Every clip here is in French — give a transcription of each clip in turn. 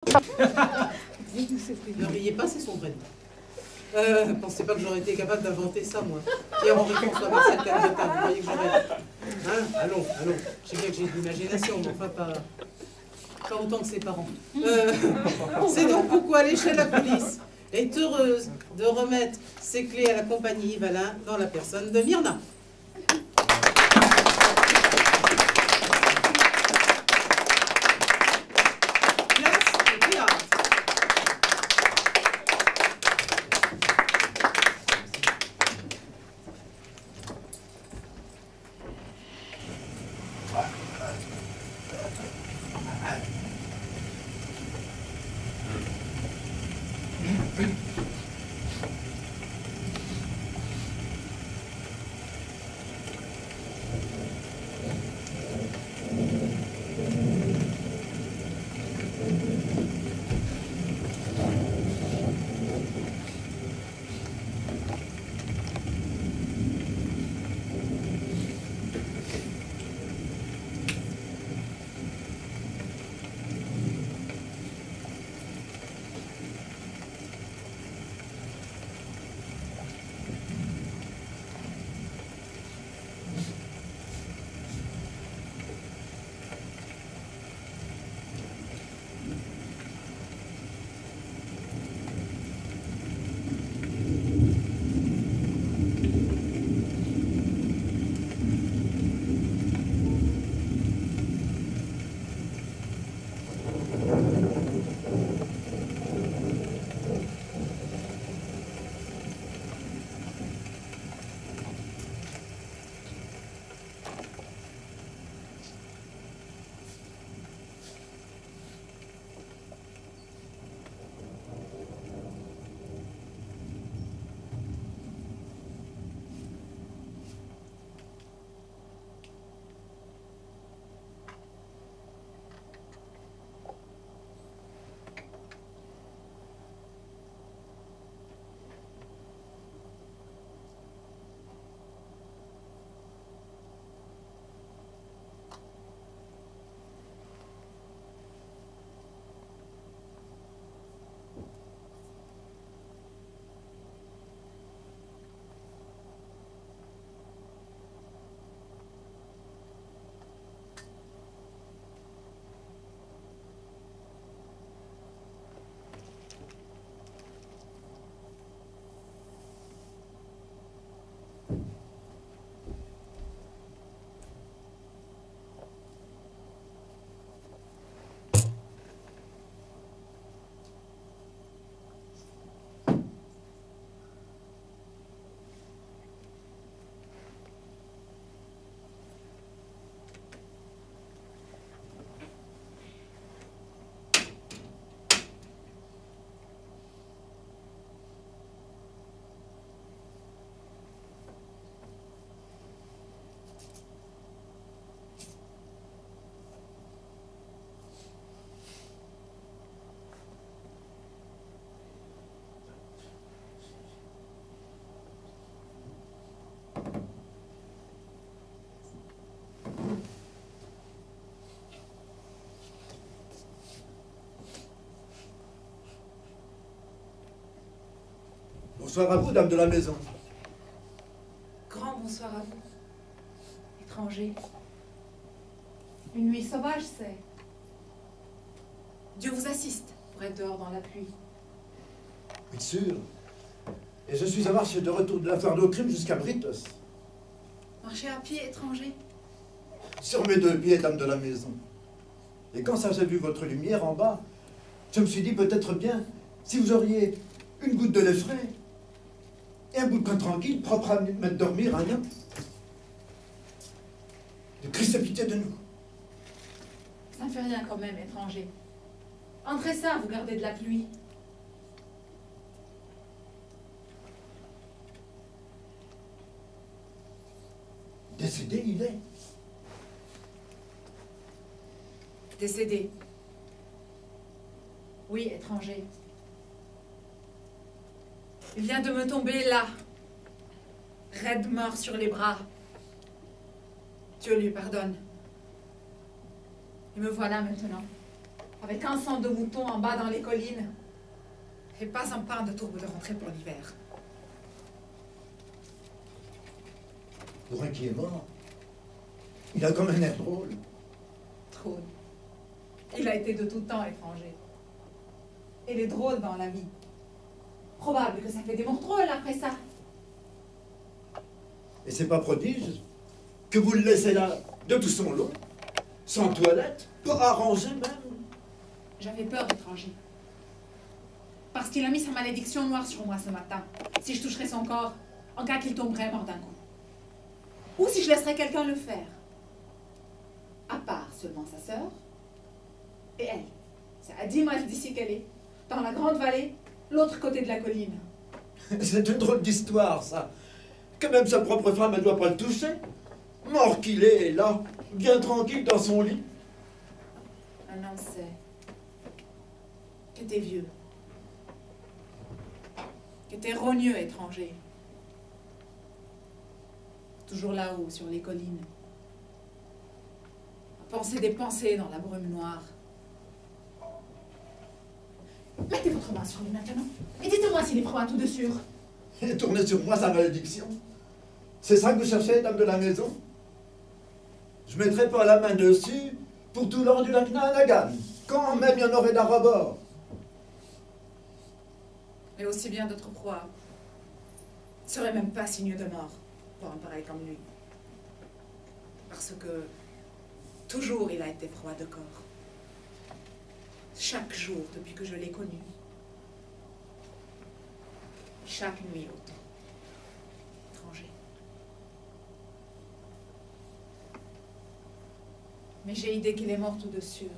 Ne riez pas, c'est son vrai nom. Pensez pas que j'aurais été capable d'inventer ça, moi. Pierre-Henri François Marcel Calvota, vous voyez que j'aurais... Hein, allons. Je sais bien que j'ai de l'imagination, mais enfin pas autant que ses parents. C'est donc pourquoi l'échelle à la police est heureuse de remettre ses clés à la compagnie Yvalin dans la personne de Myrna. Bonsoir à vous, dame de la maison. Grand bonsoir à vous, étranger. Une nuit sauvage, c'est. Dieu vous assiste pour être dehors dans la pluie. Oui, sûr. Et je suis à marche de retour de la foire de crime jusqu'à Britos. Marcher à pied, étranger. Sur mes deux pieds, dame de la maison. Et quand ça j'ai vu votre lumière en bas, je me suis dit peut-être bien, si vous auriez une goutte de lait frais et un boucan tranquille, propre à mettre dormir un homme. De Christ ait pitié de nous. Ça ne fait rien quand même, étranger. Entrez ça, vous gardez de la pluie. Décédé, il est. Décédé. Oui, étranger. Il vient de me tomber là, raide mort sur les bras. Dieu lui pardonne. Et me voilà maintenant, avec un sang de mouton en bas dans les collines, et pas un pain de tourbe de rentrée pour l'hiver. Pour un qui est mort, il a comme un air drôle. Drôle. Il a été de tout temps étranger. Et les drôles dans la vie. Probable que ça fait des morts drôles après ça. Et c'est pas prodige que vous le laissez là de tout son long, sans toilette, pas arrangé même. J'avais peur d'étranger. Parce qu'il a mis sa malédiction noire sur moi ce matin. Si je toucherais son corps, en cas qu'il tomberait mort d'un coup. Ou si je laisserais quelqu'un le faire. À part seulement sa sœur et elle. C'est à 10 miles d'ici qu'elle est, dans la grande vallée, l'autre côté de la colline. C'est une drôle d'histoire, ça. Que même sa propre femme, elle doit pas le toucher. Mort qu'il est, là, bien tranquille dans son lit. Un homme sait que t'es vieux, que t'es rogneux étranger. Toujours là-haut, sur les collines. À penser des pensées dans la brume noire. Mettez votre main sur lui maintenant. Et dites-moi s'il est froid tout de sûr. Et tournez sur moi sa malédiction. C'est ça que vous cherchez, dame de la maison? Je mettrai pas la main dessus pour tout l'or du lac Nahanagan. Quand même il y en aurait d'un rebord. Mais aussi bien d'autres proies. Serait même pas signe de mort pour un pareil comme lui. Parce que toujours il a été froid de corps. Chaque jour depuis que je l'ai connu. Chaque nuit autant. Étranger. Mais j'ai idée qu'il est mort tout de sûr.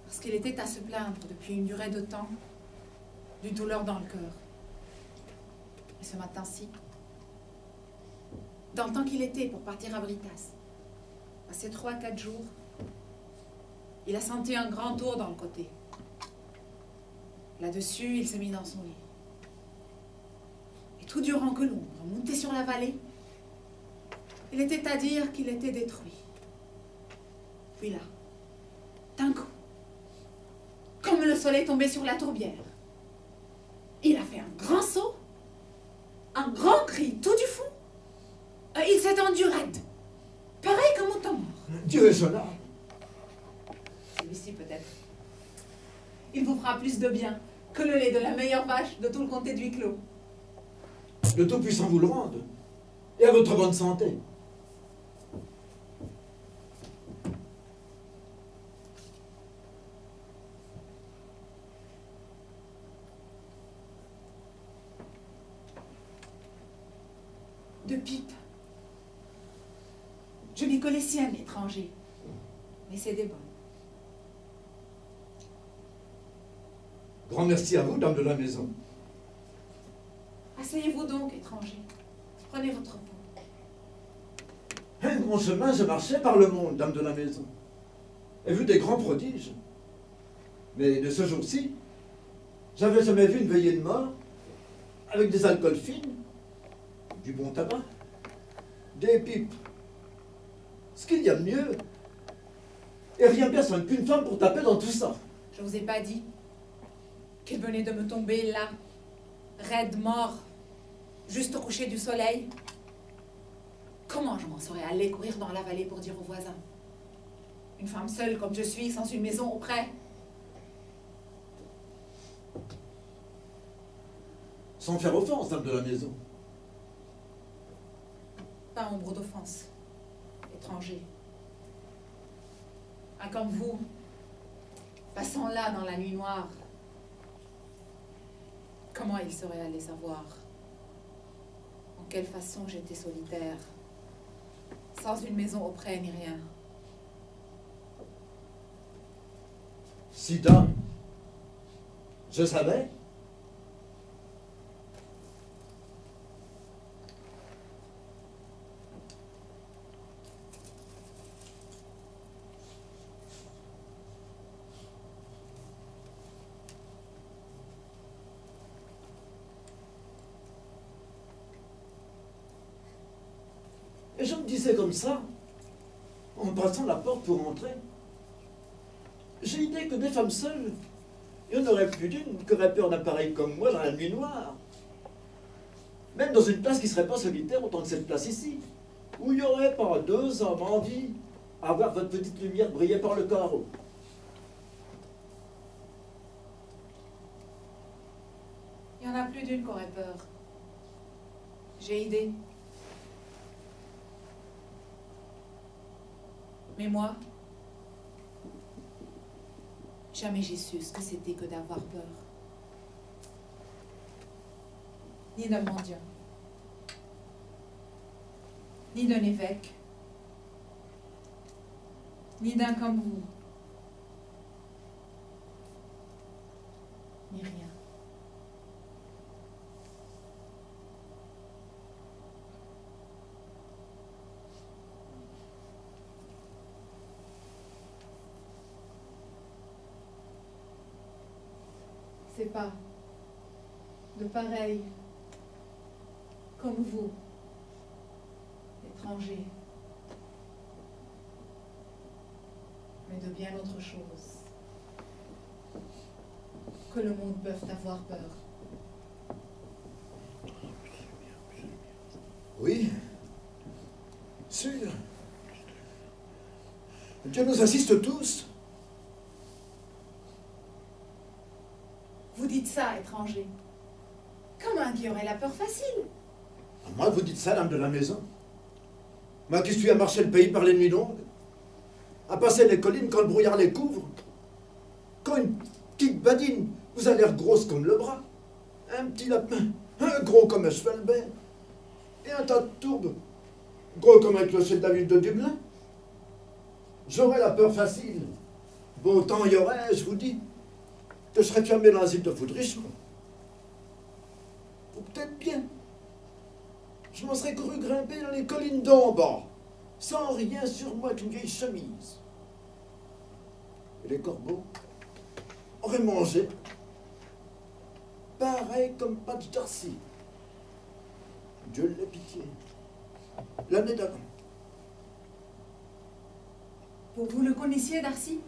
Parce qu'il était à se plaindre depuis une durée de temps d'une douleur dans le cœur. Et ce matin-ci, dans le temps qu'il était pour partir à Britas, à ces 3-4 jours, il a senti un grand tour dans le côté. Là-dessus, il s'est mis dans son lit. Et tout durant que l'ombre montait sur la vallée, il était à dire qu'il était détruit. Puis là, d'un coup, comme le soleil tombait sur la tourbière, il a fait un grand saut, un grand cri tout du fond, et il s'est tendu raide, pareil qu'un mouton mort. Dieu est cela. Celui-ci peut-être. Il vous fera plus de bien que le lait de la meilleure vache de tout le comté d'Huis Clos. Le Tout-Puissant vous le rende. Et à votre bonne santé. De pipe. Je m'y connais si un étranger. Mais c'est des bonnes. Grand merci à vous, dame de la maison. Asseyez-vous donc, étranger. Prenez votre repos. Mon chemin, je marchais par le monde, dame de la maison. J'ai vu des grands prodiges. Mais de ce jour-ci, j'avais jamais vu une veillée de mort avec des alcools fines, du bon tabac, des pipes. Ce qu'il y a de mieux. Et rien personne qu'une femme pour taper dans tout ça. Je vous ai pas dit qu'il venait de me tomber là, raide, mort, juste au coucher du soleil. Comment je m'en serais allée courir dans la vallée pour dire aux voisins? Une femme seule comme je suis, sans une maison auprès. Sans faire offense, dame de la maison. Pas ombre d'offense. Étranger. Un comme vous, passant là dans la nuit noire. Comment il serait allé savoir en quelle façon j'étais solitaire, sans une maison auprès ni rien. Si, dame, je savais. Et je me disais comme ça, en passant la porte pour entrer. J'ai l'idée que des femmes seules, il y en aurait plus d'une qui aurait peur d'un pareil comme moi dans la nuit noire. Même dans une place qui ne serait pas solitaire autant que cette place ici, où il n'y aurait pas 2 hommes en vie à voir votre petite lumière briller par le carreau. Il n'y en a plus d'une qui aurait peur. J'ai idée. Mais moi, jamais j'ai su ce que c'était que d'avoir peur. Ni d'un mendiant, ni d'un évêque, ni d'un comme vous, ni rien. C'est pas de pareil comme vous, étrangers, mais de bien autre chose, que le monde peut avoir peur. Oui, sûr. Dieu nous assiste tous. Vous dites ça, étranger, comme un qui aurait la peur facile. Moi, vous dites ça, l'âme de la maison. Moi qui suis à marcher le pays par les nuits longues, à passer les collines quand le brouillard les couvre, quand une petite badine vous a l'air grosse comme le bras, un petit lapin, un gros comme un cheval vert, et un tas de tourbes, gros comme un clocher de la ville de Dublin. J'aurais la peur facile. Beau temps il y aurait, je vous dis, que je serais fermé dans l'asile de Foudriche, moi. Ou peut-être bien. Je m'en serais couru grimper dans les collines d'en bas, sans rien sur moi qu'une vieille chemise. Et les corbeaux auraient mangé, pareil comme Patch Darcy. Dieu l'ait pitié. L'année d'avant. Vous le connaissiez, Darcy?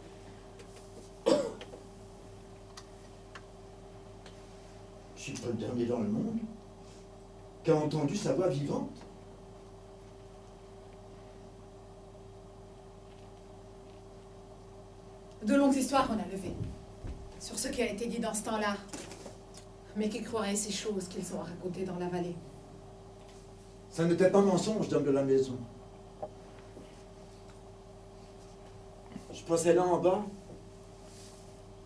Je suis pas le dernier dans le monde qui a entendu sa voix vivante. De longues histoires on a levées sur ce qui a été dit dans ce temps-là. Mais qui croirait ces choses qu'ils ont racontées dans la vallée? Ça n'était pas mensonge, dame de la maison. Je passais là en bas,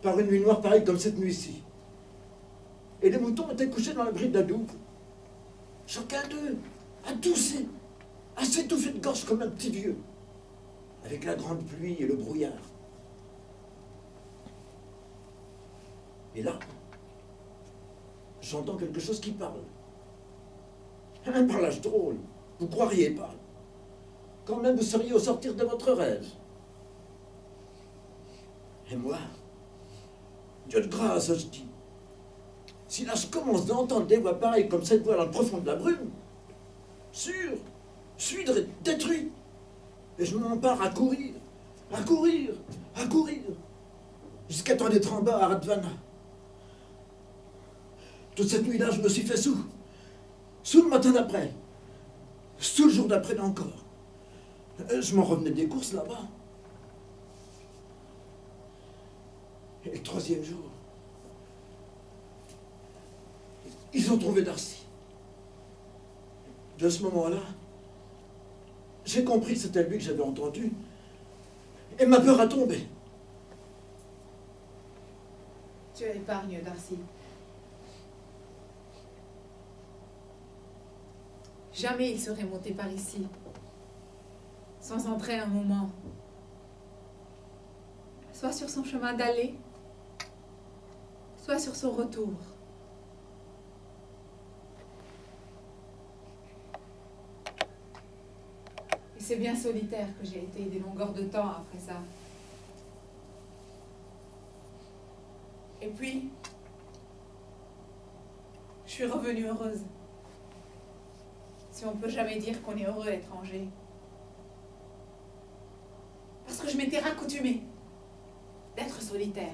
par une nuit noire pareille comme cette nuit-ci. Et les moutons étaient couchés dans l'abri de la douve. Chacun d'eux a toussé, à s'étouffer de gorge comme un petit vieux, avec la grande pluie et le brouillard. Et là, j'entends quelque chose qui parle. Un parlage drôle, vous ne croiriez pas. Quand même vous seriez au sortir de votre rêve. Et moi, Dieu de grâce, je dis, si là je commence d'entendre des voix pareilles comme cette voix dans le profond de la brume, sûr, je suis détruit. Et je m'empare à courir, à courir, à courir, jusqu'à temps d'être en bas à Radvana. Toute cette nuit-là, je me suis fait sous le matin d'après, sous le jour d'après encore. Je m'en revenais des courses là-bas. Et le 3e jour, ils ont trouvé Darcy. De ce moment-là, j'ai compris que c'était lui que j'avais entendu. Et ma peur a tombé. Dieu épargne, Darcy. Jamais il serait monté par ici, sans entrer un moment, soit sur son chemin d'aller, soit sur son retour. Et c'est bien solitaire que j'ai été des longueurs de temps après ça. Et puis, je suis revenue heureuse. Si on peut jamais dire qu'on est heureux étranger. solitaire.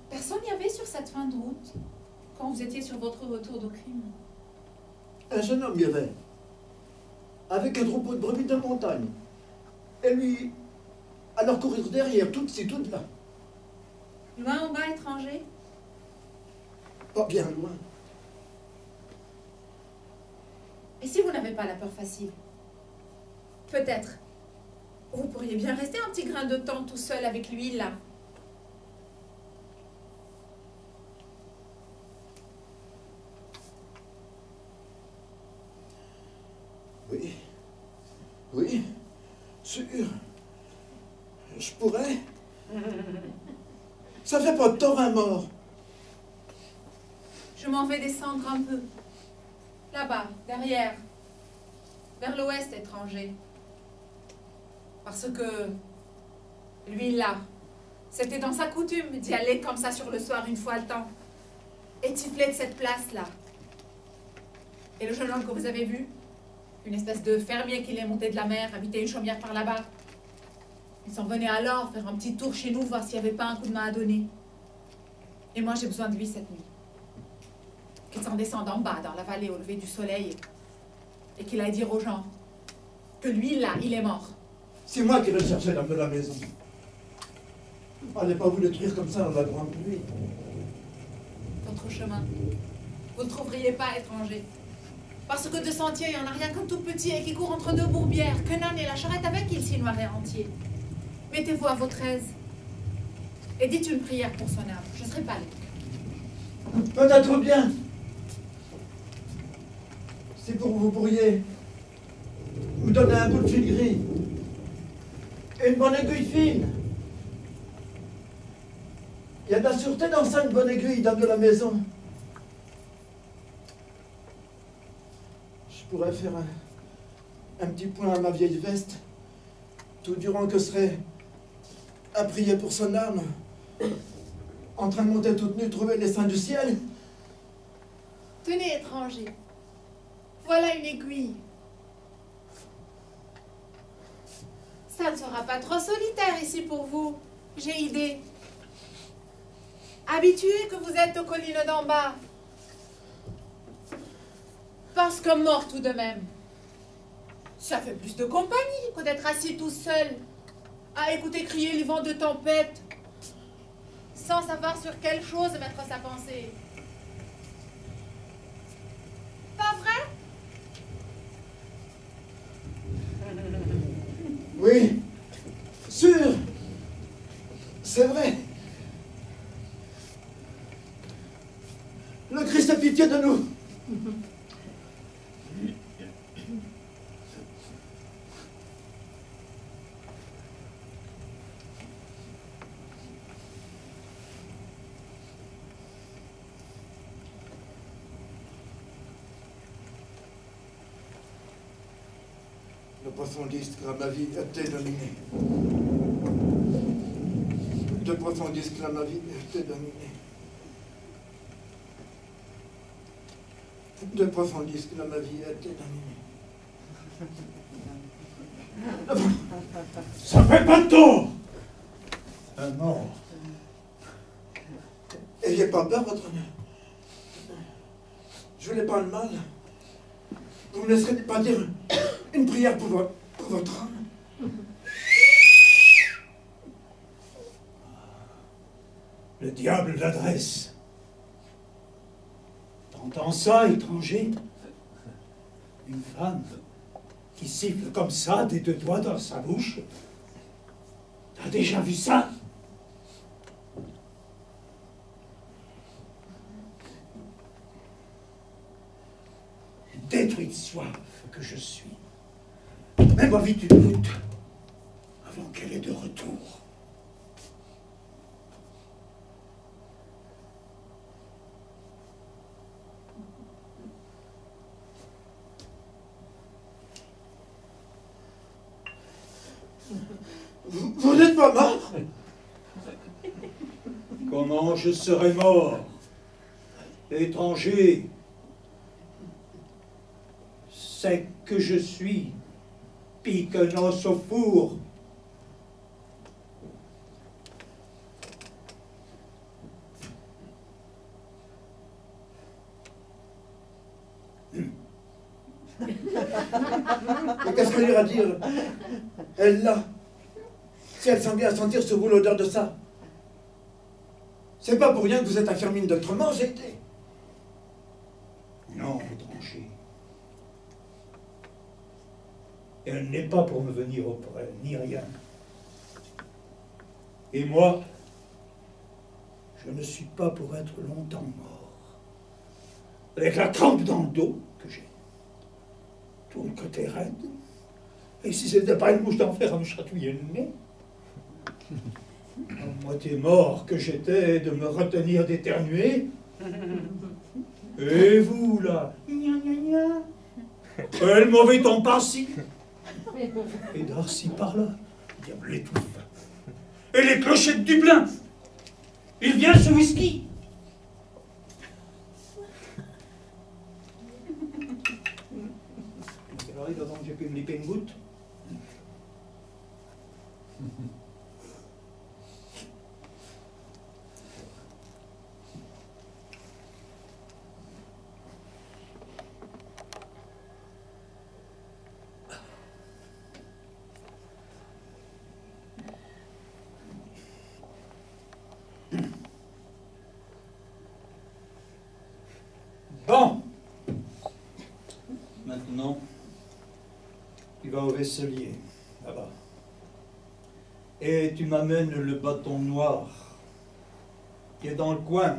Personne n'y avait sur cette fin de route, quand vous étiez sur votre retour de crime. Un jeune homme y avait, avec un troupeau de brebis de montagne. Et lui, à leur courir derrière, toutes ci, toutes là. Loin au bas étranger? Pas bien loin. Et si vous n'avez pas la peur facile? Peut-être. Vous pourriez bien rester un petit grain de temps tout seul avec lui, là. Oui. Oui. Sûr. Je pourrais. Ça fait pas de tort un mort. Je m'en vais descendre un peu. Là-bas, derrière. Vers l'ouest étranger. Parce que, lui là, c'était dans sa coutume d'y aller comme ça sur le soir une fois le temps. Et tifler de cette place-là. Et le jeune homme que vous avez vu, une espèce de fermier qui est monté de la mer, habitait une chaumière par là-bas. Il s'en venait alors faire un petit tour chez nous, voir s'il n'y avait pas un coup de main à donner. Et moi, j'ai besoin de lui cette nuit. Qu'il s'en descende en bas, dans la vallée, au lever du soleil, et qu'il aille dire aux gens que lui, là, il est mort. C'est moi qui le cherchais dans la maison. Allez pas vous détruire comme ça dans la grande pluie. Votre chemin, vous ne trouveriez pas étranger. Parce que de sentiers, il n'y en a rien qu'un tout petit et qui court entre deux bourbières. Quenan et la charrette avec il s'y noirait entier. Mettez-vous à votre aise et dites une prière pour son âme. Je serai pas là. Peut-être bien. Si vous pourriez me donner un bout de fil gris et une bonne aiguille fine. Il y a de la sûreté dans ça, une bonne aiguille, dame de la maison. Je pourrais faire un petit point à ma vieille veste, tout durant que serait à prier pour son âme, en train de monter toute nue, trouver les seins du ciel. Tenez, étranger. Voilà une aiguille. Ça ne sera pas trop solitaire ici pour vous. J'ai idée. Habitué que vous êtes aux collines d'en bas. Parce que mort tout de même. Ça fait plus de compagnie que d'être assis tout seul à écouter crier le vent de tempête sans savoir sur quelle chose mettre sa pensée. Pas vrai? Oui, sûr, c'est vrai. Le Christ a pitié de nous. Le profondiste que ma vie était dominée. Le profondiste que ma vie était dominée. De profondiste que ma vie était dominée. Ça fait pas de tort. Un mort. Ayez pas peur, votre honneur. Je voulais pas le mal. Vous ne me laisserez pas dire une prière pour votre âme. Le diable l'adresse. T'entends ça, étranger? Une femme qui siffle comme ça, des deux doigts dans sa bouche. T'as déjà vu ça? Détruite soif que je suis. Même ma vie d'une goutte avant qu'elle ait de retour. Vous n'êtes pas mort? Comment je serais mort, étranger, c'est que je suis, pique-noce au four. Et qu'est-ce qu'elle ira dire? Elle là, si elle s'en vient à sentir sur vous l'odeur de ça. C'est pas pour rien que vous êtes infirmier de doctrement, j'ai été. Non, étranger. Elle n'est pas pour me venir auprès, ni rien. Et moi, je ne suis pas pour être longtemps mort. Avec la trempe dans le dos que j'ai. Tout le côté raide. Et si c'était pas une bouche d'enfer à me chatouiller le nez, à moitié mort que j'étais de me retenir d'éternuer. Et vous, là, gna gna gna, quel mauvais temps par-ci, et d'ar-ci par-là, diable étouffe. Et les clochettes du Dublin, il vient ce whisky. Quelle heure il avant que j'ai pu me liper une goutte? Bon. Maintenant, tu vas au vaisselier, là-bas. Et tu m'amènes le bâton noir, qui est dans le coin,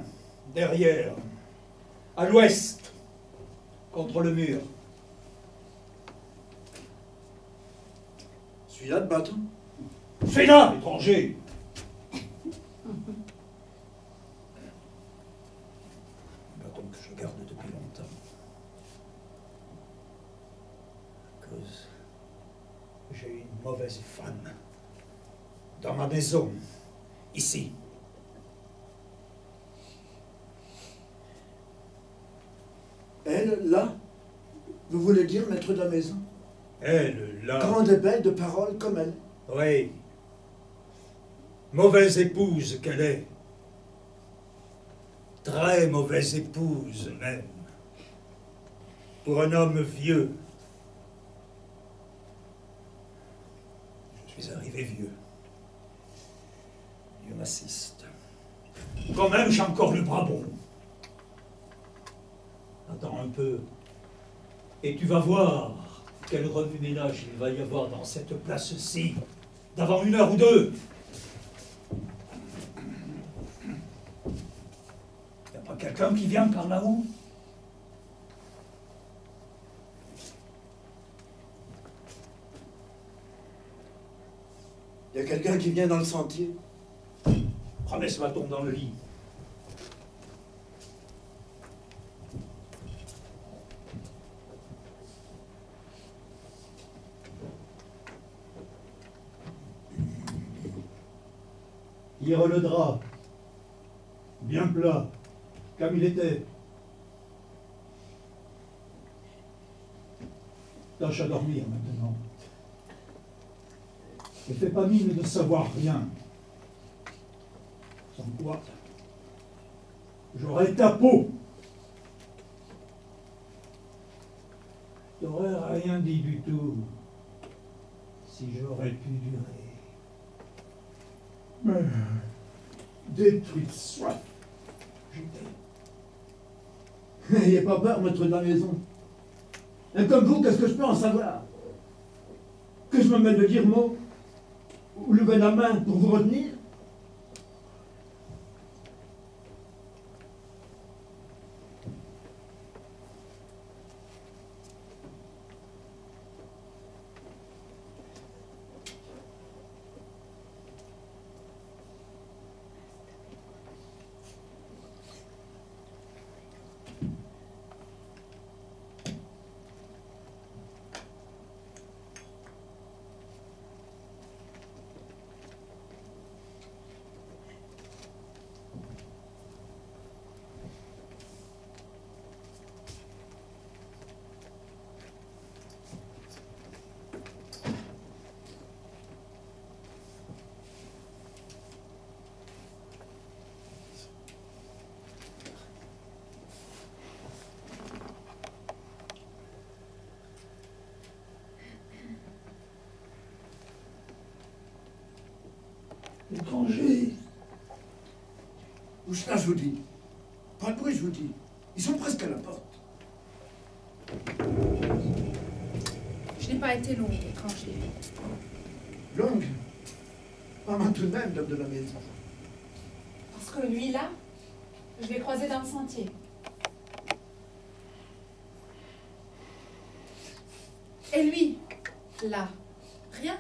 derrière, à l'ouest, contre le mur. Celui-là, le bâton? C'est là, étranger. Bâton que je garde depuis longtemps. À cause j'ai une mauvaise femme dans ma maison, ici. Elle, là, vous voulez dire maître de la maison? Elle, là. Grande et belle de parole comme elle. Oui. Mauvaise épouse qu'elle est. Très mauvaise épouse, même. Pour un homme vieux. Je suis arrivé vieux. Dieu m'assiste. Quand même, j'ai encore le bras bon. Attends un peu. Et tu vas voir quel remue-ménage il va y avoir dans cette place-ci, d'avant 1 heure ou 2. Y a pas quelqu'un qui vient par là-haut? Il y a quelqu'un qui vient dans le sentier. Remets ce bâton dans le lit. Lire le drap, bien plat, comme il était. Tâche à dormir maintenant. Ne fais pas mine de savoir rien. Sans quoi, j'aurais ta peau. T'aurais rien dit du tout, si j'aurais pu durer. Mais, détruit de soif, j'étais. N'ayez pas peur, maître de la maison. Et comme vous, qu'est-ce que je peux en savoir? Que je me mette de dire mot? Ou lever la main pour vous retenir? Étranger. Où cela, je vous dis? Pas de bruit, je vous dis. Ils sont presque à la porte. Je n'ai pas été longue, étranger. Longue? Pas mal tout de même, l'homme de la maison. Parce que lui, là, je l'ai croisé dans le sentier. Et lui, là, rien.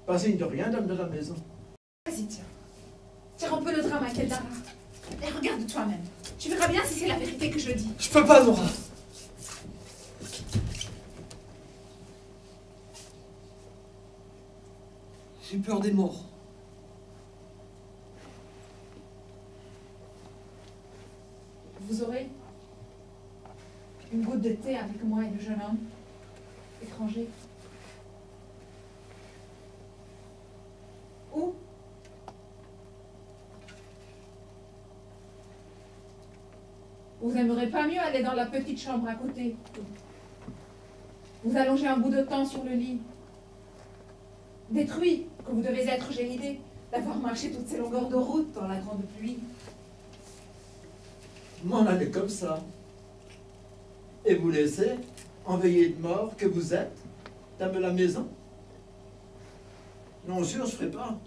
Pas signe de rien, l'homme de la maison. Vas-y, tiens. Tire un peu le drame à Keldara. Et regarde toi-même. Tu verras bien si c'est la vérité que je dis. Je peux pas, Nora. J'ai peur des morts. Vous aurez une goutte de thé avec moi et le jeune homme étranger. Où? Vous n'aimerez pas mieux aller dans la petite chambre à côté. Vous allongez un bout de temps sur le lit. Détruit, que vous devez être, j'ai l'idée, d'avoir marché toutes ces longueurs de route dans la grande pluie. M'en allez comme ça. Et vous laissez, enveillé de mort que vous êtes, dame de la maison? Non, sûr, je ferai pas.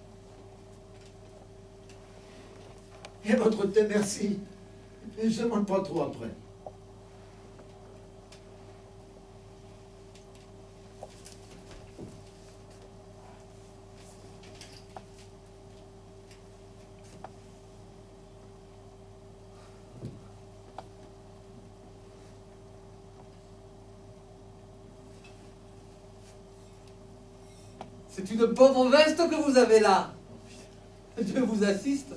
Et votre thé, merci. Et je ne demande pas trop après. C'est une pauvre veste que vous avez là. Dieu vous assiste.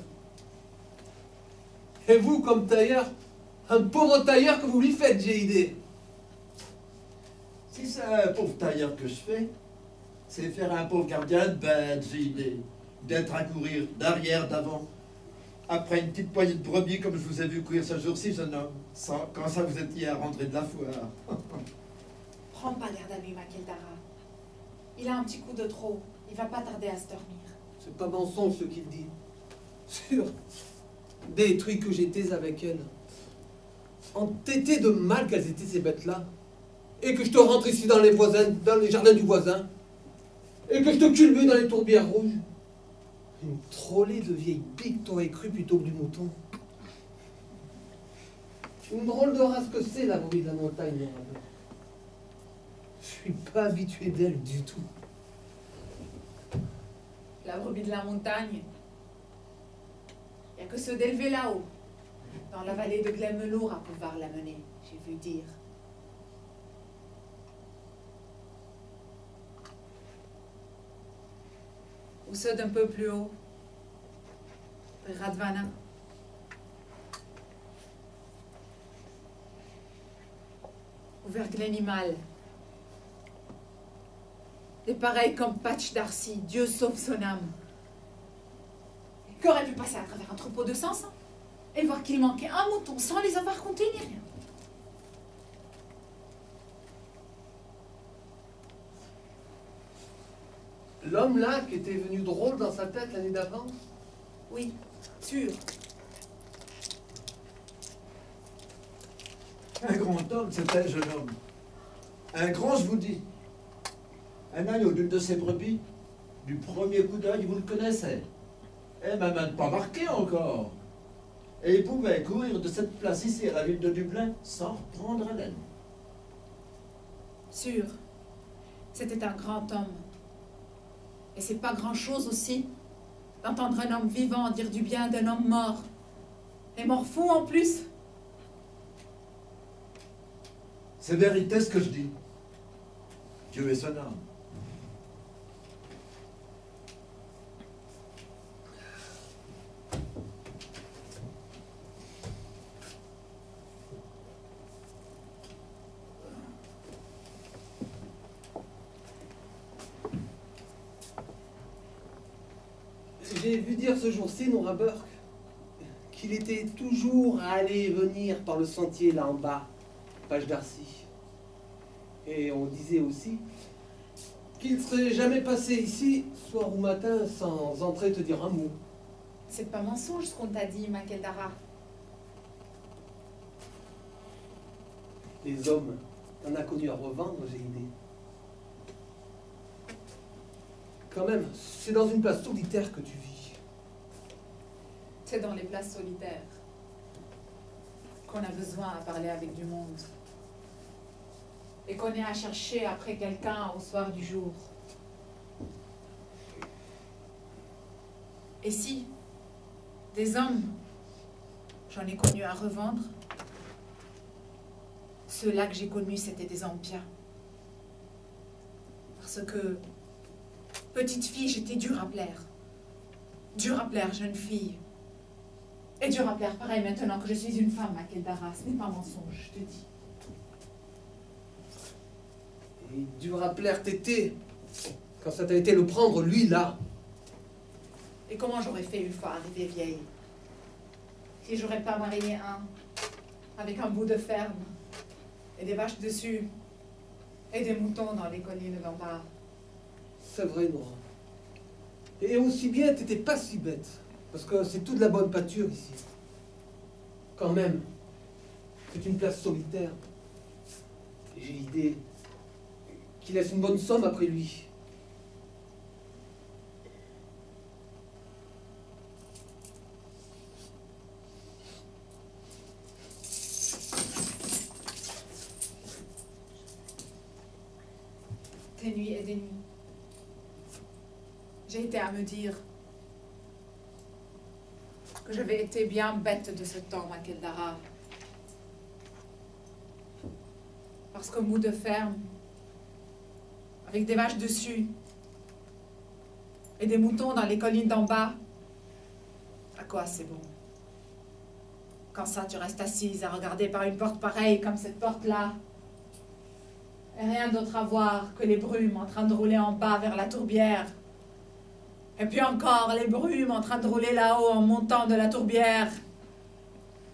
Et vous, comme tailleur, un pauvre tailleur que vous lui faites, j'ai idée. Si c'est un pauvre tailleur que je fais, c'est faire un pauvre gardien de bête, j'ai idée. D'être à courir d'arrière, d'avant. Après une petite poignée de brebis, comme je vous ai vu courir ce jour-ci, jeune homme. Quand ça vous étiez à rentrer de la foire. Prends pas garde à lui, Makeldara. Il a un petit coup de trop. Il va pas tarder à se dormir. C'est pas mensonge ce qu'il dit. Sûr. Détruit que j'étais avec elle. Entêté de mal qu'elles étaient ces bêtes-là. Et que je te rentre ici dans les jardins du voisin. Et que je te culbute dans les tourbières rouges. Une trollée de vieilles piques t'aurais cru plutôt que du mouton. Une drôle de race que c'est, la brebis de la montagne, mon ami. Je suis pas habitué d'elle du tout. La brebis de la montagne. Il n'y a que ceux d'élever là-haut, dans la vallée de Glemelour, à pouvoir la mener, j'ai vu dire. Ou ceux d'un peu plus haut, de Radvana. Ou vers Glenimal. Des pareils comme Patch Darcy, Dieu sauve son âme. Qu'aurait pu passer à travers un troupeau de 500 et voir qu'il manquait un mouton sans les avoir comptés ni rien. L'homme là qui était venu drôle dans sa tête l'année d'avant? Oui, sûr. Un grand homme, c'était un jeune homme. Un grand, je vous dis. Un agneau d'une de ses brebis, du premier coup d'œil, vous le connaissez. Et même pas marqué encore. Et il pouvait courir de cette place ici à la ville de Dublin sans reprendre haleine. Sûr. C'était un grand homme. Et c'est pas grand-chose aussi d'entendre un homme vivant dire du bien d'un homme mort. Et mort fou en plus. C'est vérité ce que je dis. Dieu est son âme. J'ai vu dire ce jour-ci, Nora Burke, qu'il était toujours à aller et venir par le sentier là en bas, Patch Darcy. Et on disait aussi qu'il ne serait jamais passé ici, soir ou matin, sans entrer te dire un mot. C'est pas mensonge ce qu'on t'a dit, Makeldara. Les hommes, t'en as connu à revendre, j'ai idée. Quand même, c'est dans une place solitaire que tu vis. C'est dans les places solitaires qu'on a besoin à parler avec du monde. Et qu'on est à chercher après quelqu'un au soir du jour. Et si des hommes, j'en ai connu à revendre, ceux-là que j'ai connus, c'était des Ampias. Parce que, petite fille, j'étais dure à plaire. Dure à plaire, jeune fille. Et dure à plaire, pareil, maintenant que je suis une femme, Makeldara. Ce n'est pas un mensonge, je te dis. Et dur à plaire t'étais, quand ça t'a été le prendre, lui, là. Et comment j'aurais fait une fois arrivée vieille? Si j'aurais pas marié un, avec un bout de ferme, et des vaches dessus, et des moutons dans les collines d'en bas. C'est vrai, Nora. Et aussi bien, t'étais pas si bête. Parce que c'est toute la bonne pâture ici. Quand même, c'est une place solitaire. Et j'ai l'idée qu'il laisse une bonne somme après lui. Des nuits et des nuits. J'ai été à me dire que j'avais été bien bête de ce temps, Makeldara. Parce qu'au bout de ferme, avec des vaches dessus, et des moutons dans les collines d'en bas, à quoi c'est bon? Quand ça, tu restes assise à regarder par une porte pareille comme cette porte-là, et rien d'autre à voir que les brumes en train de rouler en bas vers la tourbière. Et puis encore, les brumes en train de rouler là-haut en montant de la tourbière.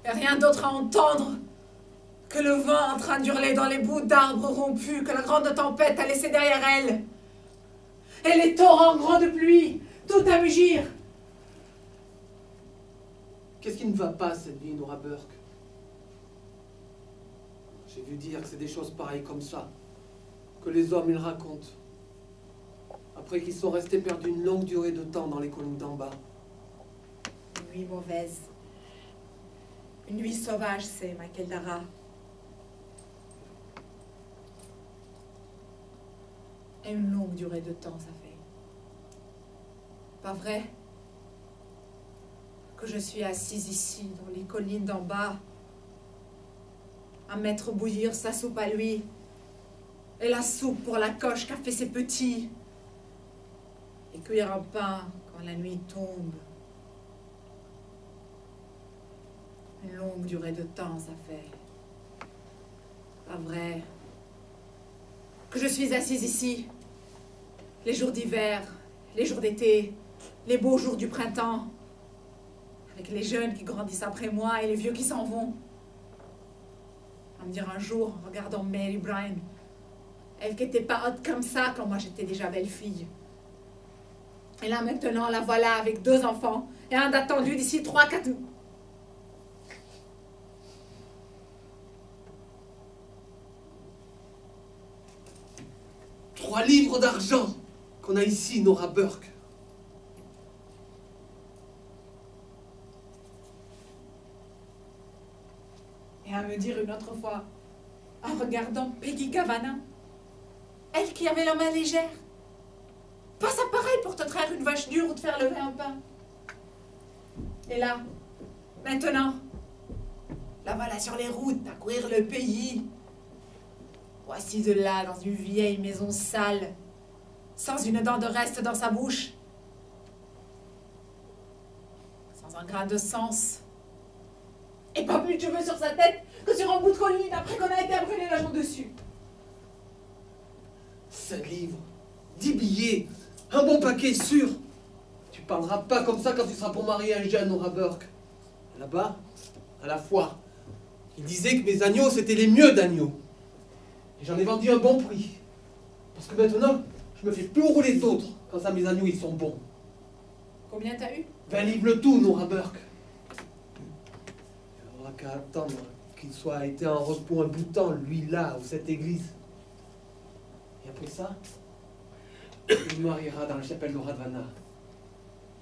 Et rien d'autre à entendre que le vent en train d'hurler dans les bouts d'arbres rompus que la grande tempête a laissé derrière elle. Et les torrents grands de pluie, tout à mugir. Qu'est-ce qui ne va pas cette nuit, Nora Burke? J'ai vu dire que c'est des choses pareilles comme ça, que les hommes ils racontent, après qu'ils sont restés perdus une longue durée de temps dans les collines d'en bas. Une nuit mauvaise. Une nuit sauvage, c'est Makeldara. Et une longue durée de temps, ça fait. Pas vrai que je suis assise ici, dans les collines d'en bas, à mettre bouillir sa soupe à lui, et la soupe pour la coche qu'a fait ses petits, et cuire un pain quand la nuit tombe. Une longue durée de temps, ça fait. Pas vrai que je suis assise ici, les jours d'hiver, les jours d'été, les beaux jours du printemps, avec les jeunes qui grandissent après moi et les vieux qui s'en vont. À me dire un jour, en regardant Mary Bryan, elle qui n'était pas haute comme ça quand moi j'étais déjà belle fille. Et là maintenant, la voilà avec 2 enfants et un d'attendu d'ici 3-4... 3 livres d'argent qu'on a ici, Nora Burke. Et à me dire une autre fois, en regardant Peggy Kavanagh, elle qui avait la main légère, pas ça pareil pour te traire une vache dure ou te faire lever un pain. Et là, maintenant, la voilà sur les routes à courir le pays. Ou assise là dans une vieille maison sale, sans une dent de reste dans sa bouche, sans un grain de sens, et pas plus de cheveux sur sa tête que sur un bout de colline après qu'on a été à brûler la jambe dessus. 5 livres, 10 billets, un bon paquet sûr. Tu parleras pas comme ça quand tu seras pour marier un jeune, Nora Burke. Là-bas, à la foire, il disait que mes agneaux, c'était les mieux d'agneaux. Et j'en ai vendu un bon prix. Parce que maintenant, Je me fais plus rouler d'autres quand ça mes agneaux ils sont bons. Combien t'as eu? 20 livres le tout, Nora Burke. Il n'y aura qu'à attendre qu'il soit été en repos un bout de temps, lui là, ou cette église. Et après ça, il me mariera dans la chapelle de Radvana.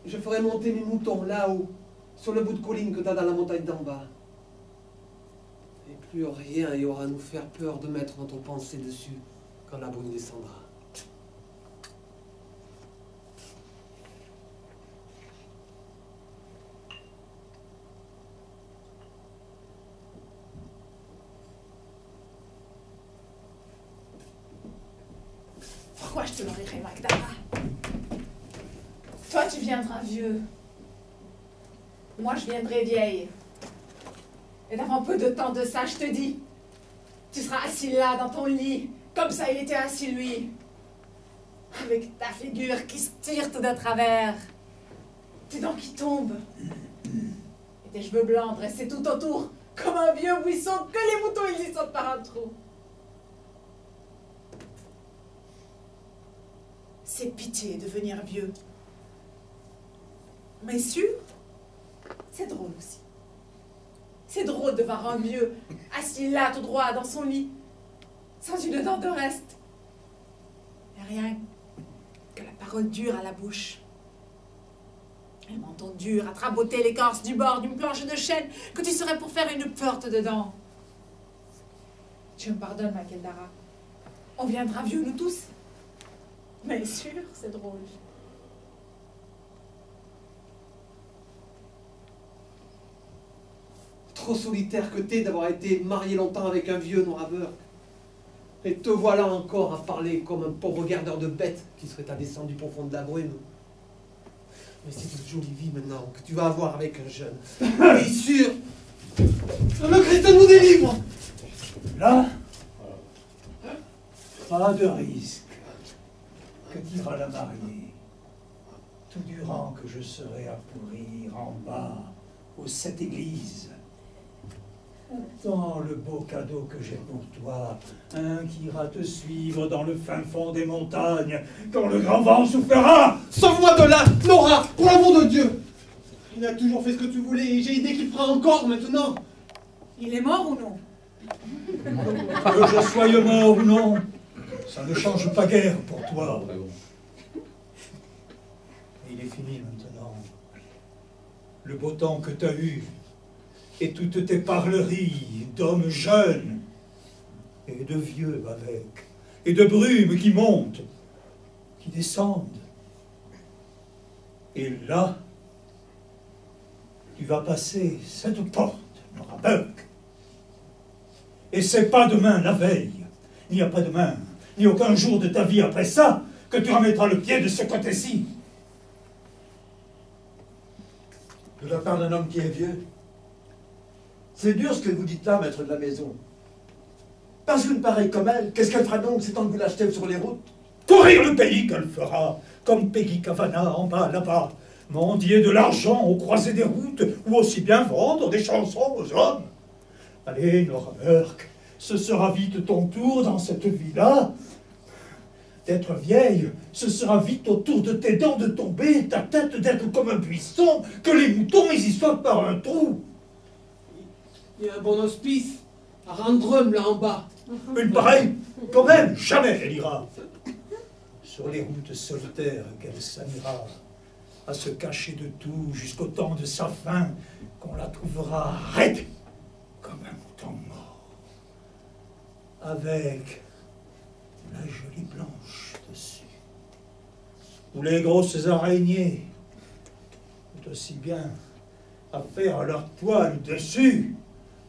Je ferai monter mes moutons là-haut, sur le bout de colline que t'as dans la montagne d'en bas. Et plus rien y aura à nous faire peur de mettre notre pensée dessus quand la brume descendra. Pourquoi je te l'enverrai, Magdara? Toi, tu viendras vieux. Moi, je viendrai vieille. Et d'avant peu de temps de ça, je te dis, tu seras assis là, dans ton lit, comme ça il était assis lui. Avec ta figure qui se tire tout de travers, tes dents qui tombent, et tes cheveux blancs dressés tout autour, comme un vieux buisson que les moutons ils y sautent par un trou. C'est pitié de devenir vieux. Mais sûr, c'est drôle aussi. C'est drôle de voir un vieux assis là tout droit dans son lit, sans une dent de reste. Et rien que la parole dure à la bouche. Et le menton dur à traboter l'écorce du bord d'une planche de chêne que tu serais pour faire une porte dedans. Tu me pardonnes, Makeldara. On viendra vieux, nous tous. Mais sûr, c'est drôle. Trop solitaire que t'es d'avoir été marié longtemps avec un vieux Nora Burke. Et te voilà encore à parler comme un pauvre regardeur de bêtes qui serait à descendre du profond de la brume. Mais c'est une jolie vie maintenant que tu vas avoir avec un jeune. Bien sûr, le Christ nous délivre. Là, pas de risque. Que dira la mariée? Tout durant que je serai à pourrir en bas, aux 7 églises. Attends le beau cadeau que j'ai pour toi, un qui ira te suivre dans le fin fond des montagnes, quand le grand vent soufflera. Sauve-moi de là, Nora, pour l'amour de Dieu. Il a toujours fait ce que tu voulais et j'ai idée qu'il fera encore maintenant. Il est mort ou non? Que je sois mort ou non, ça ne change pas guère pour toi. Il est fini maintenant. Le beau temps que tu as eu, et toutes tes parleries d'hommes jeunes, et de vieux avec, et de brumes qui montent, qui descendent. Et là, tu vas passer cette porte, Nora Burke. Et c'est pas demain, la veille, ni après-demain, ni aucun jour de ta vie après ça, que tu remettras le pied de ce côté-ci. De la part d'un homme qui est vieux. C'est dur ce que vous dites là, maître de la maison. Parce qu'une pareille comme elle, qu'est-ce qu'elle fera donc, c'est tant que vous l'achetez sur les routes? Courir le pays qu'elle fera, comme Peggy Cavana en bas là-bas, mendier de l'argent aux croisées des routes, ou aussi bien vendre des chansons aux hommes. Allez, Nora Burke, ce sera vite ton tour dans cette vie-là. D'être vieille, ce sera vite autour de tes dents de tomber, ta tête d'être comme un buisson, que les moutons ils y sautent par un trou. Il y a un bon hospice à Randrum là en bas. Une pareille, quand même, jamais elle ira. Sur les routes solitaires qu'elle s'amira, à se cacher de tout jusqu'au temps de sa fin, qu'on la trouvera raide comme un mouton mort. Avec la jolie blanche dessus. Ou les grosses araignées, tout aussi bien à faire leur toile dessus,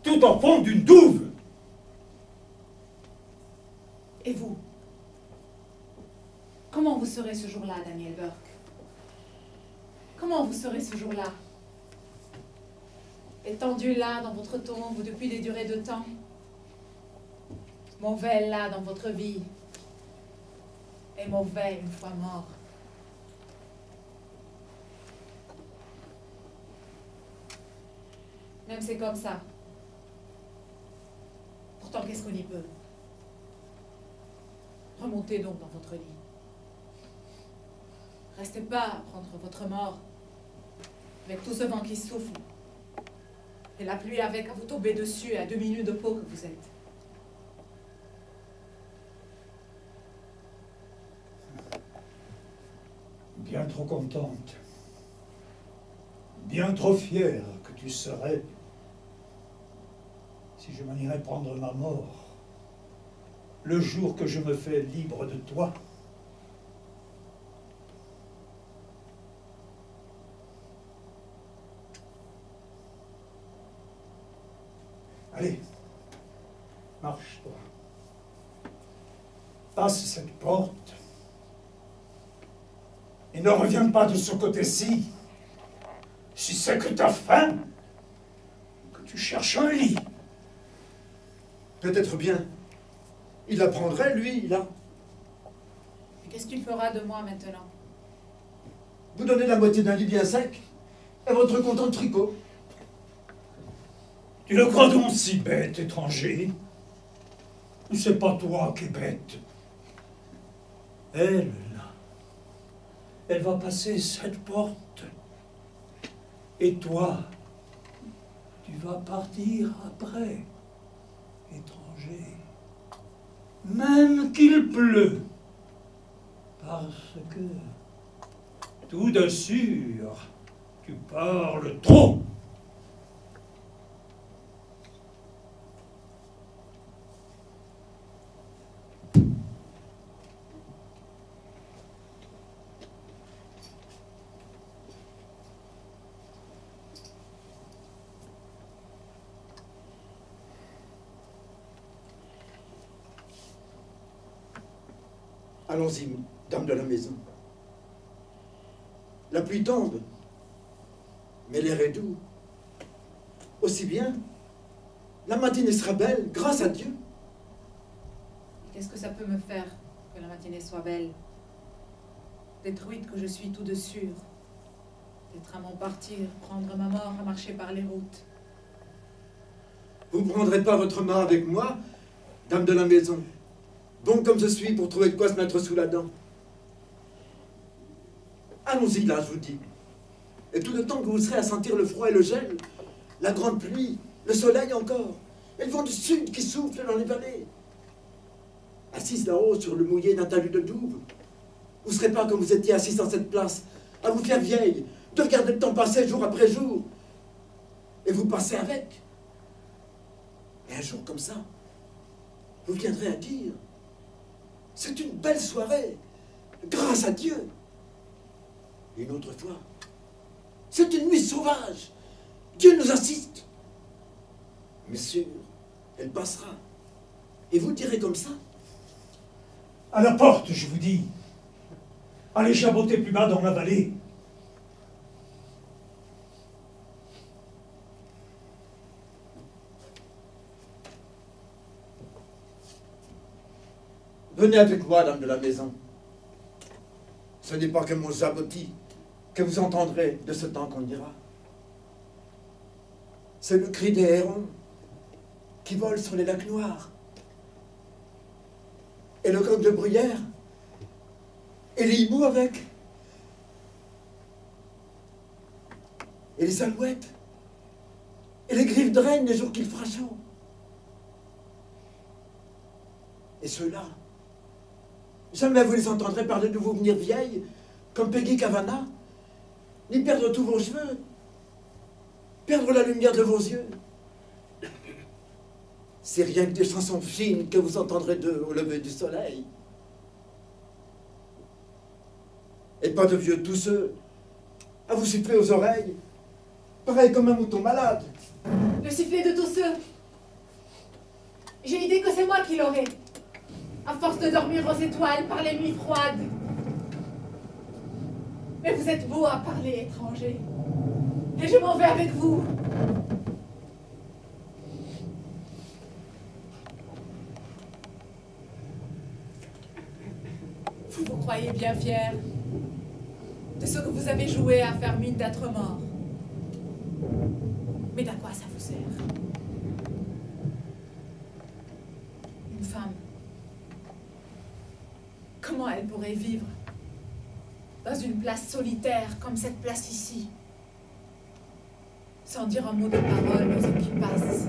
tout en fond d'une douve. Et vous? Comment vous serez ce jour-là, Daniel Burke? Comment vous serez ce jour-là? Étendu là dans votre tombe depuis des durées de temps? Mauvais là dans votre vie? Et mauvais une fois mort? Même c'est comme ça. Pourtant, qu'est-ce qu'on y peut? Remontez donc dans votre lit. Restez pas à prendre votre mort, avec tout ce vent qui souffle, et la pluie avec à vous tomber dessus à 2 minutes de peau que vous êtes. Bien trop contente, bien trop fière que tu serais si je m'en irais prendre ma mort le jour que je me fais libre de toi. Allez, marche-toi. Passe cette porte et ne reviens pas de ce côté-ci. Si c'est que t'as faim, que tu cherches un lit. Peut-être bien. Il apprendrait, lui, là. Mais qu'est-ce qu'il fera de moi maintenant? Vous donnez la moitié d'un lit bien sec et votre compte en tricot. Tu le crois donc si bête, étranger? C'est pas toi qui es bête. Elle, là, elle va passer cette porte. Et toi, tu vas partir après, étranger. Même qu'il pleut. Parce que, tout de sûr, tu parles trop. Allons-y, dame de la maison. La pluie tombe, mais l'air est doux. Aussi bien, la matinée sera belle, grâce à Dieu. Qu'est-ce que ça peut me faire que la matinée soit belle? Détruite que je suis tout de sûr, d'être à mon partir, prendre ma mort à marcher par les routes. Vous ne prendrez pas votre mort avec moi, dame de la maison, bon comme je suis pour trouver de quoi se mettre sous la dent. Allons-y là, je vous dis. Et tout le temps que vous serez à sentir le froid et le gel, la grande pluie, le soleil encore, et le vent du sud qui souffle dans les vallées. Assise là-haut sur le mouillé d'un talus de douve, vous ne serez pas comme vous étiez assis dans cette place, à vous faire vieille, de regarder le temps passer jour après jour, et vous passez avec. Et un jour comme ça, vous viendrez à dire, c'est une belle soirée, grâce à Dieu. Et une autre fois, c'est une nuit sauvage, Dieu nous assiste. Mais sûr, elle passera. Et vous direz comme ça. À la porte, je vous dis. Allez chaboter plus bas dans la vallée. Venez avec moi, dame de la maison. Ce n'est pas que mon jaboti que vous entendrez de ce temps qu'on ira. C'est le cri des hérons qui volent sur les lacs noirs. Et le coq de bruyère. Et les hiboux avec. Et les alouettes. Et les griffes de reine les jours qu'il fera chaud. Et ceux-là, jamais vous les entendrez parler de vous venir vieille, comme Peggy Cavana, ni perdre tous vos cheveux, perdre la lumière de vos yeux. C'est rien que des chansons fines que vous entendrez d'eux au lever du soleil. Et pas de vieux tousseux à vous siffler aux oreilles, pareil comme un mouton malade. Le sifflet de tous ceux. J'ai l'idée que c'est moi qui l'aurai, à force de dormir aux étoiles par les nuits froides. Mais vous êtes beau à parler, étranger, et je m'en vais avec vous. Vous vous croyez bien fier de ce que vous avez joué à faire mine d'être mort. Mais d'à quoi ça vous sert? Une femme, comment elle pourrait vivre dans une place solitaire comme cette place ici, sans dire un mot de parole aux autres qui passent.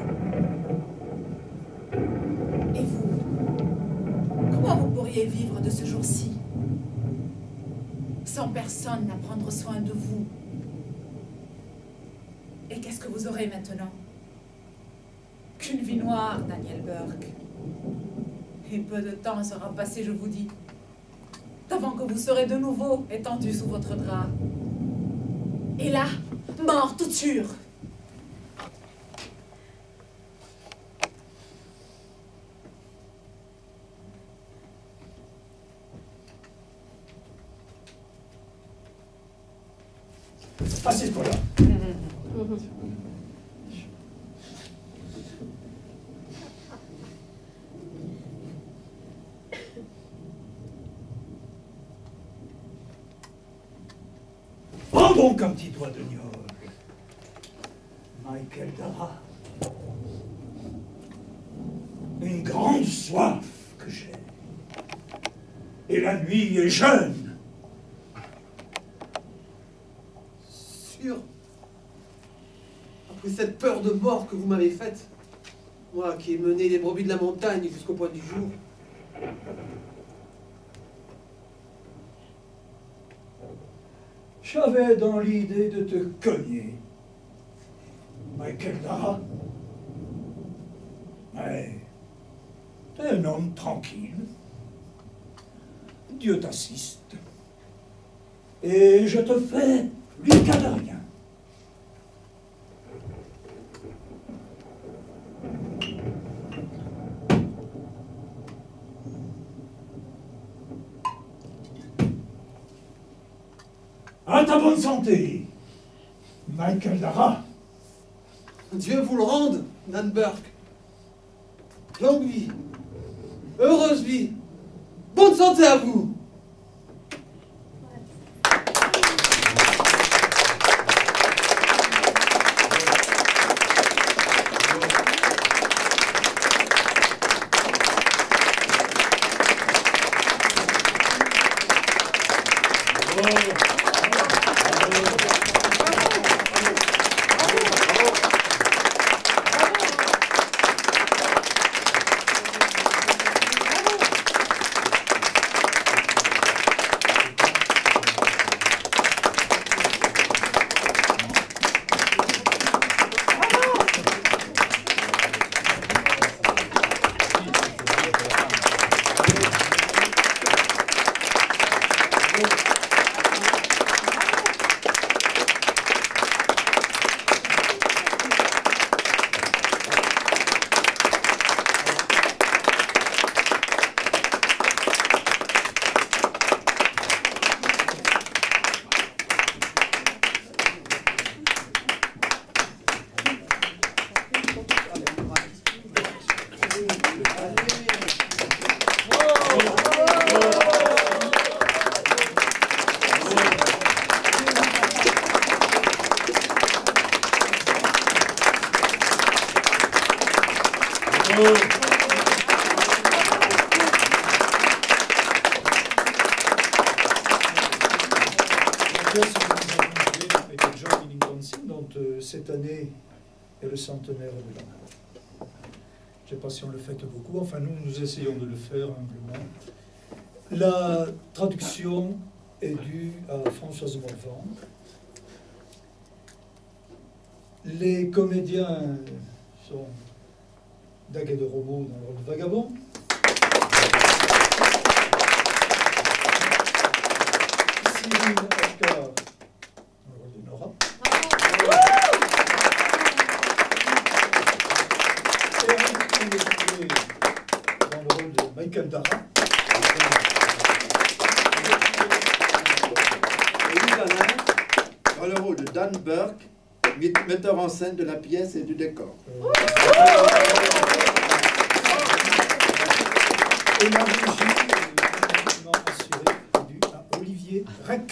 Et vous, comment vous pourriez vivre de ce jour-ci, sans personne à prendre soin de vous? Et qu'est-ce que vous aurez maintenant? Qu'une vie noire, Daniel Burke. Et peu de temps sera passé, je vous dis, avant que vous serez de nouveau étendu sous votre drap. Et là, mort toute sûre. Assise-toi là. Prends donc un petit doigt de gnôle. Michael Dara. Une grande soif que j'ai. Et la nuit est jeune. Sûr. Après cette peur de mort que vous m'avez faite, moi qui ai mené les brebis de la montagne jusqu'au point du jour, J'avais dans l'idée de te cogner, Michael Dara. Mais t'es un homme tranquille. Dieu t'assiste. Et je te fais plus qu'un de rien. À ta bonne santé, Michael Dara. Dieu vous le rende, Dan Burke. Longue vie, heureuse vie, bonne santé à vous. Cette année est le centenaire de la mort. Je ne sais pas si on le fête beaucoup, enfin nous essayons de le faire humblement. La traduction est due à Françoise Morvan. Les comédiens sont Daguet de Romo dans le rôle de Vagabond. Cyril Oscar dans le rôle de Nora. Dans le rôle de Michael Dara. Et Louis Alain, dans le rôle de Dan Burke, metteur en scène de la pièce et du décor. Et la régie est assurée due à Olivier Rec.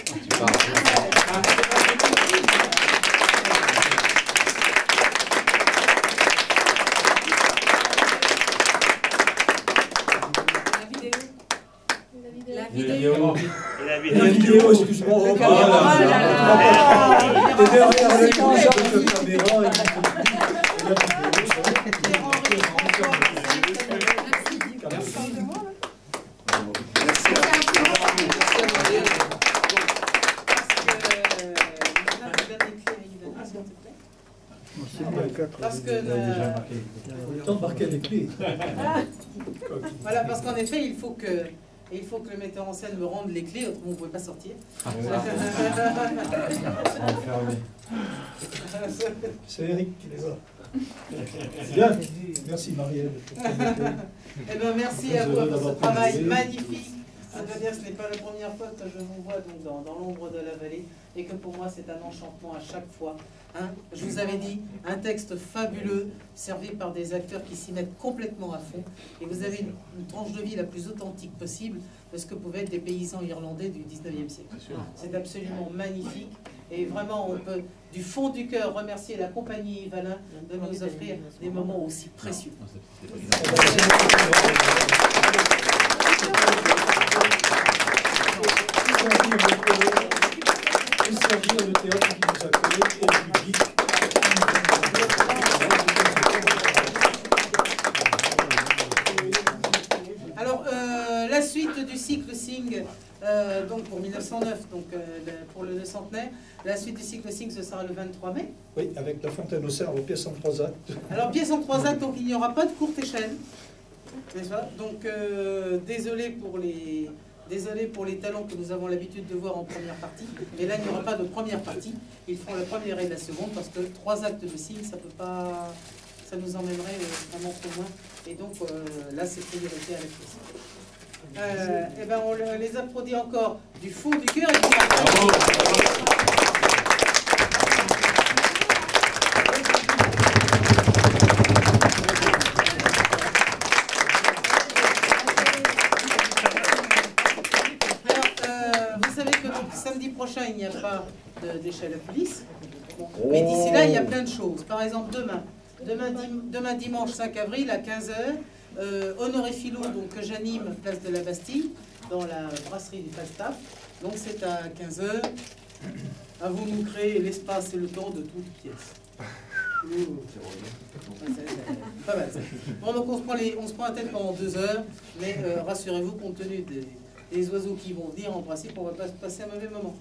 La vidéo. La vidéo. vidéo, excuse-moi. Le caméra, T'es derrière le l'écran, caméra. j'arrive le caméra. Parce que T'embarquer les clés. voilà, parce qu'en effet, il faut que le metteur en scène me rende les clés, autrement vous ne pouvez pas sortir. C'est Eric qui les a. Bien, merci Marielle. Eh bien, merci à vous pour ce travail magnifique. Ça veut dire que ce n'est pas la première fois que je vous vois donc dans l'ombre de la vallée et que pour moi c'est un enchantement à chaque fois. Hein, je vous avais dit, un texte fabuleux, servi par des acteurs qui s'y mettent complètement à fond. Et vous avez une tranche de vie la plus authentique possible de ce que pouvaient être des paysans irlandais du 19e siècle. C'est absolument magnifique. Et vraiment, on peut du fond du cœur remercier la compagnie Yves Alain de nous offrir des moments aussi précieux. Et servir le théâtre qui nous accueille et le public. Alors, la suite du cycle Sing, donc pour 1909, donc pour le centenaire, la suite du cycle Sing, ce sera le 23 mai. Oui, avec La Fontaine aux Cerfs, pièce en 3 actes. Alors, pièce en 3 actes, donc il n'y aura pas de courte échelle. N'est-ce pas? Donc, désolé pour les talents que nous avons l'habitude de voir en première partie. Mais là, il n'y aura pas de première partie. Ils feront la première et la seconde parce que 3 actes de Sing, ça peut pas, ça nous emmènerait vraiment trop loin. Et donc, là, c'est priorité à la pièce. Eh ben, on les applaudit encore du fond du cœur. Vous savez que donc, samedi prochain, il n'y a pas d'échelle à coulisses. Bon. Mais d'ici là, il y a plein de choses. Par exemple, demain dimanche 5 avril à 15h, Honoré Philo, donc, que j'anime place de la Bastille, dans la brasserie du Falstaff. Donc c'est à 15h. Avons-nous créé l'espace et le temps de toute pièce? Pas mal, ça. Bon, donc on se prend la tête pendant 2 heures, mais rassurez-vous, compte tenu des oiseaux qui vont venir, en principe, on va pas passer un mauvais moment.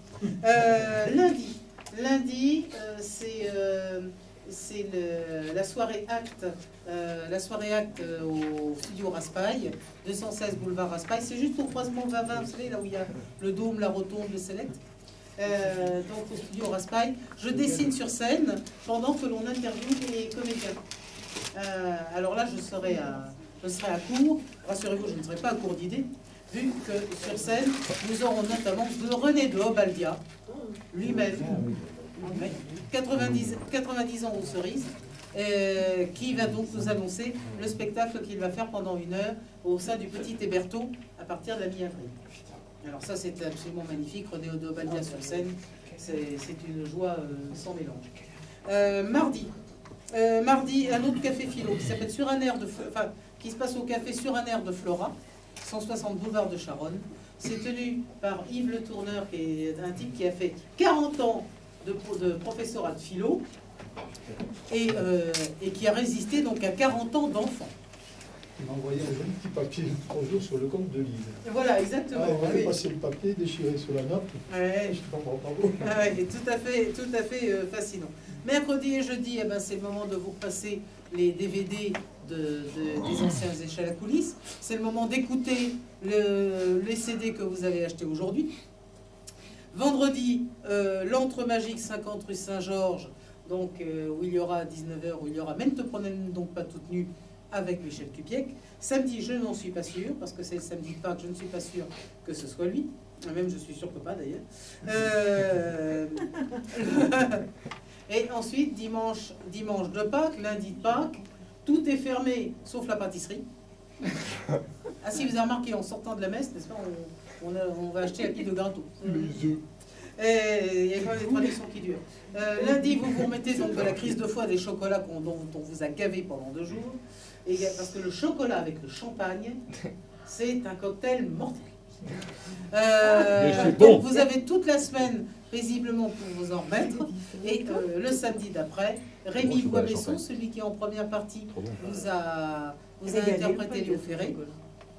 Lundi, c'est la soirée acte au studio Raspail, 216 boulevard Raspail. C'est juste au croisement Vavin, vous savez, là où il y a le dôme, la rotonde, le select. Donc au studio Raspail, je dessine sur scène pendant que l'on interviewe les comédiens. Alors là, je serai à court. Rassurez-vous, je ne serai pas à court d'idées, vu que sur scène, nous aurons notamment René de Obaldia, lui-même, 90 ans aux cerises, qui va donc nous annoncer le spectacle qu'il va faire pendant 1 heure au sein du Petit Hébertot à partir de la mi-avril. Alors ça, c'est absolument magnifique. René de Obaldia sur scène, c'est une joie sans mélange. Mardi, un autre café philo qui s'appelle qui se passe au café Sur un air de Flora, 160 boulevard de Charonne. C'est tenu par Yves Le Tourneur, qui est un type qui a fait 40 ans de professorat de philo et qui a résisté donc à 40 ans d'enfant. Il m'a envoyé un joli petit papier l'autre jour sur le compte de livre. Voilà, exactement. Ah, on va passer le papier, déchirer sur la nappe. Ouais. Je comprends pas beaucoup. Tout à fait fascinant. Mercredi et jeudi, c'est le moment de vous repasser les DVD des anciens échelles à coulisses. C'est le moment d'écouter les CD que vous avez achetés aujourd'hui. Vendredi, l'Antre Magique 50 rue Saint-Georges, donc où il y aura à 19h, où il y aura Même te promène donc pas toute nue avec Michel Cupiec. Samedi, je n'en suis pas sûr, parce que c'est le samedi de Pâques, je ne suis pas sûr que ce soit lui. Même je suis sûr que pas d'ailleurs. Et ensuite, dimanche de Pâques, lundi de Pâques, tout est fermé, sauf la pâtisserie. Ah si, vous avez remarqué, en sortant de la messe, n'est-ce pas, on va acheter un pied de gâteau. Les œufs. Et il y a quand même des traditions qui durent. Lundi, vous remettez donc de la crise de foie des chocolats dont on vous a gavé pendant 2 jours. Parce que le chocolat avec le champagne, c'est un cocktail mortel. Donc vous avez toute la semaine paisiblement pour vous en remettre. Et le samedi d'après, Rémi Boisbesson, celui qui en première partie vous a interprété Léo Ferré,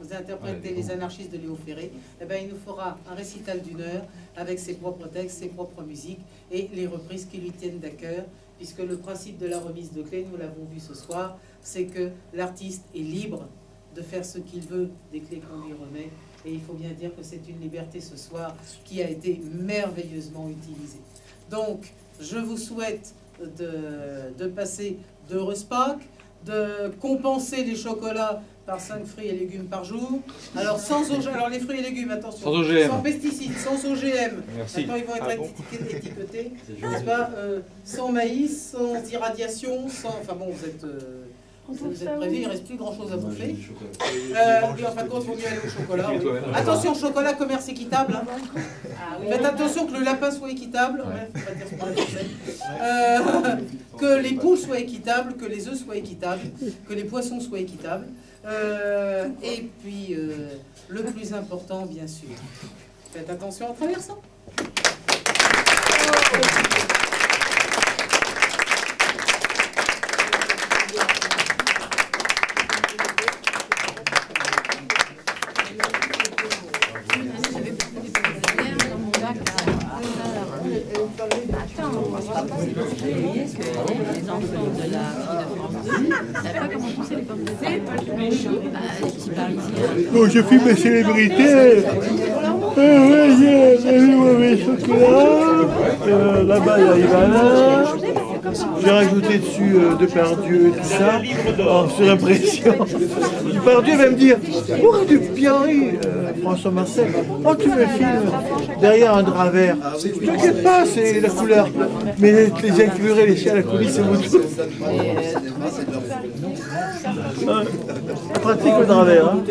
vous interprétez les anarchistes de Léo Ferré, eh ben, il nous fera un récital d'1 heure avec ses propres textes, ses propres musiques et les reprises qui lui tiennent à cœur, puisque le principe de la remise de clés, nous l'avons vu ce soir, c'est que l'artiste est libre de faire ce qu'il veut des clés qu'on lui remet. Et il faut bien dire que c'est une liberté ce soir qui a été merveilleusement utilisée. Donc, je vous souhaite de passer d'heureuses Pâques, de compenser les chocolats par 5 fruits et légumes par jour. Alors, alors les fruits et légumes, attention, sans OGM, sans pesticides, sans OGM. Merci. Maintenant, ils vont être étiquetés, n'est-ce pas, sans maïs, sans irradiation, sans... Enfin bon, vous êtes prévenus, il ne reste plus grand-chose à bouffer. Puis en fin de compte, il faut mieux aller au chocolat. Oui. Attention, chocolat, commerce équitable. Hein. Faites attention que le lapin soit équitable. Ouais, faut pas dire ce qu'on a fait. Que les poules soient équitables, que les œufs soient équitables, que les poissons soient équitables. Et puis, le plus important, bien sûr, faites attention en traversant. Les enfants de la France 2 ne savent pas comment pousser les pommes de terre. Les petits Parisiens. Donc je filme mes célébrités. J'ai vu mauvais chocolat. Là-bas, il y a Ivana. J'ai rajouté dessus Depardieu et tout ça. Alors, sur impression. Depardieu va me dire « Oh, du Pierry, François Marcel, oh, tu me filmes derrière un drap vert. T'inquiète pas, c'est la couleur. Mais les inclurés, les chiens à la coulisse, c'est mon tour. » Pratique le drap vert. Hein.